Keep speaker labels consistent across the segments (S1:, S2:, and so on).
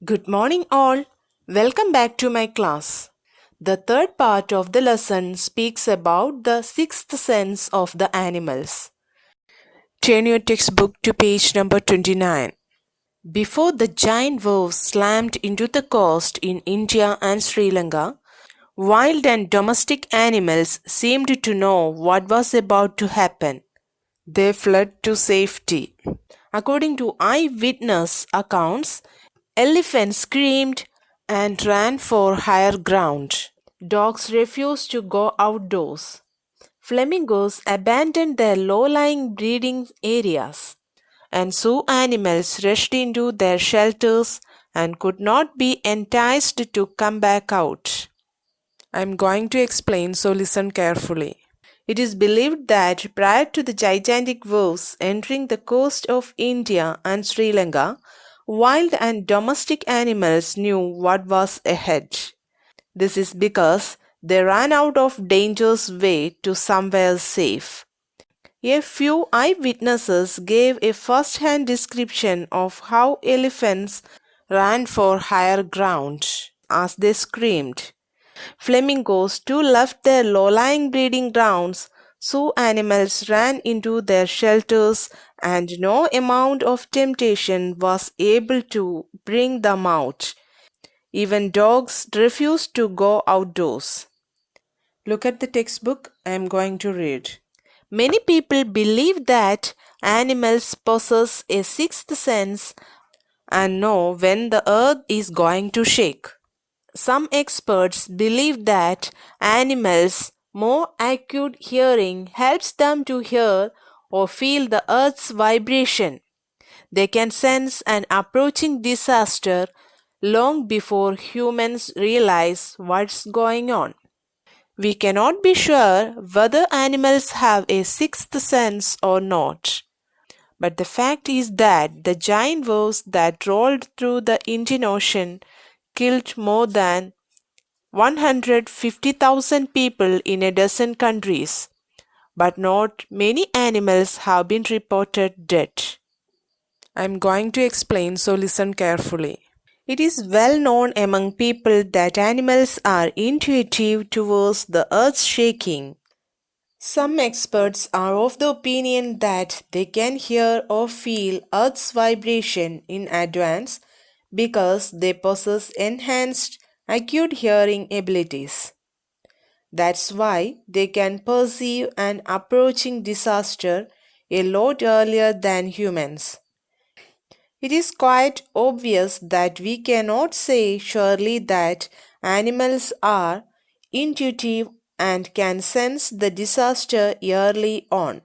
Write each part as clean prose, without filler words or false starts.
S1: Good morning, all. Welcome back to my class. The third part of the lesson speaks about the sixth sense of the animals. Turn your textbook to page number 29. Before the giant waves slammed into the coast in India and Sri Lanka, wild and domestic animals seemed to know what was about to happen. They fled to safety. According to eyewitness accounts, elephants screamed and ran for higher ground. Dogs refused to go outdoors. Flamingos abandoned their low-lying breeding areas, and zoo animals rushed into their shelters and could not be enticed to come back out. I am going to explain, so listen carefully. It is believed that prior to the gigantic waves entering the coast of India and Sri Lanka, wild and domestic animals knew what was ahead. This is because they ran out of dangerous way to somewhere safe. A few eyewitnesses gave a first-hand description of how elephants ran for higher ground as they screamed. Flamingos too left their low-lying breeding grounds, so animals ran into their shelters and no amount of temptation was able to bring them out. Even dogs refused to go outdoors. Look at the textbook. I am going to read. Many people believe that animals possess a sixth sense and know when the earth is going to shake. Some experts believe that animals' more acute hearing helps them to hear or feel the earth's vibration. They can sense an approaching disaster long before humans realize what's going on. We cannot be sure whether animals have a sixth sense or not. But the fact is that the giant waves that rolled through the Indian Ocean killed more than 150,000 people in a dozen countries, but not many animals have been reported dead. I am going to explain, so listen carefully. It is well known among people that animals are intuitive towards the earth's shaking. Some experts are of the opinion that they can hear or feel earth's vibration in advance because they possess enhanced acute hearing abilities. That's why they can perceive an approaching disaster a lot earlier than humans. It is quite obvious that we cannot say surely that animals are intuitive and can sense the disaster early on,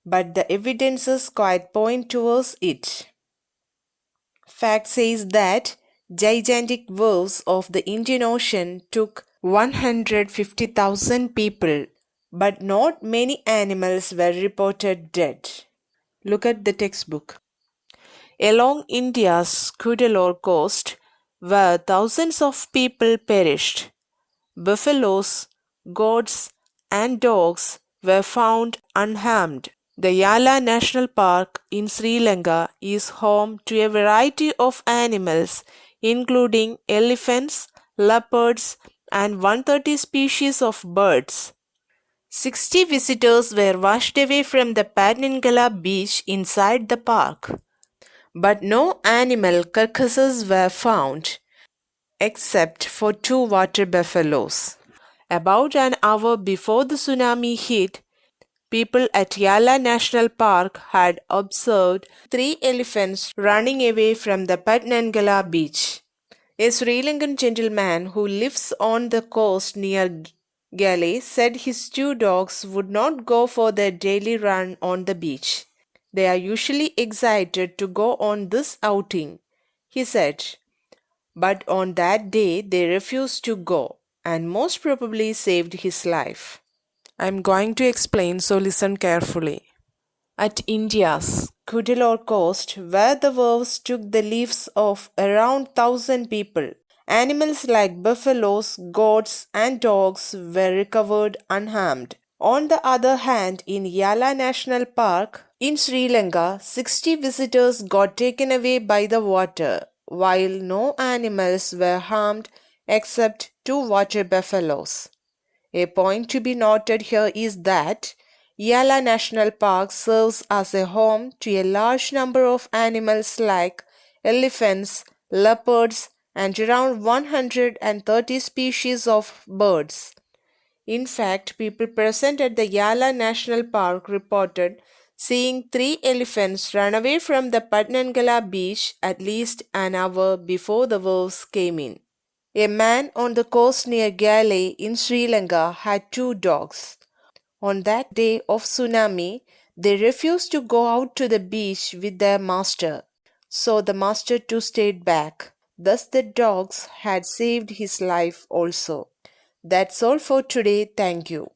S1: but the evidences quite point towards it. Fact says that gigantic waves of the Indian Ocean took 150,000 people, but not many animals were reported dead. Look at the textbook. Along India's Cuddalore coast, where thousands of people perished, buffaloes, goats, and dogs were found unharmed. The Yala National Park in Sri Lanka is home to a variety of animals, including elephants, leopards, and 130 species of birds. 60 visitors were washed away from the Patnangala beach inside the park, but no animal carcasses were found, except for two water buffaloes. About an hour before the tsunami hit, people at Yala National Park had observed three elephants running away from the Patnangala beach. A Sri Lankan gentleman who lives on the coast near Gale said his two dogs would not go for their daily run on the beach. They are usually excited to go on this outing, he said. But on that day they refused to go and most probably saved his life. I am going to explain, so listen carefully. At India's Cuddalore coast, where the waves took the lives of around 1,000 people, animals like buffaloes, goats, and dogs were recovered unharmed. On the other hand, in Yala National Park in Sri Lanka, 60 visitors got taken away by the water, while no animals were harmed except two water buffaloes. A point to be noted here is that Yala National Park serves as a home to a large number of animals like elephants, leopards, and around 130 species of birds. In fact, people present at the Yala National Park reported seeing three elephants run away from the Patnangala beach at least an hour before the waves came in. A man on the coast near Gale in Sri Lanka had two dogs. On that day of tsunami, they refused to go out to the beach with their master, so the master too stayed back. Thus, the dogs had saved his life also. That's all for today. Thank you.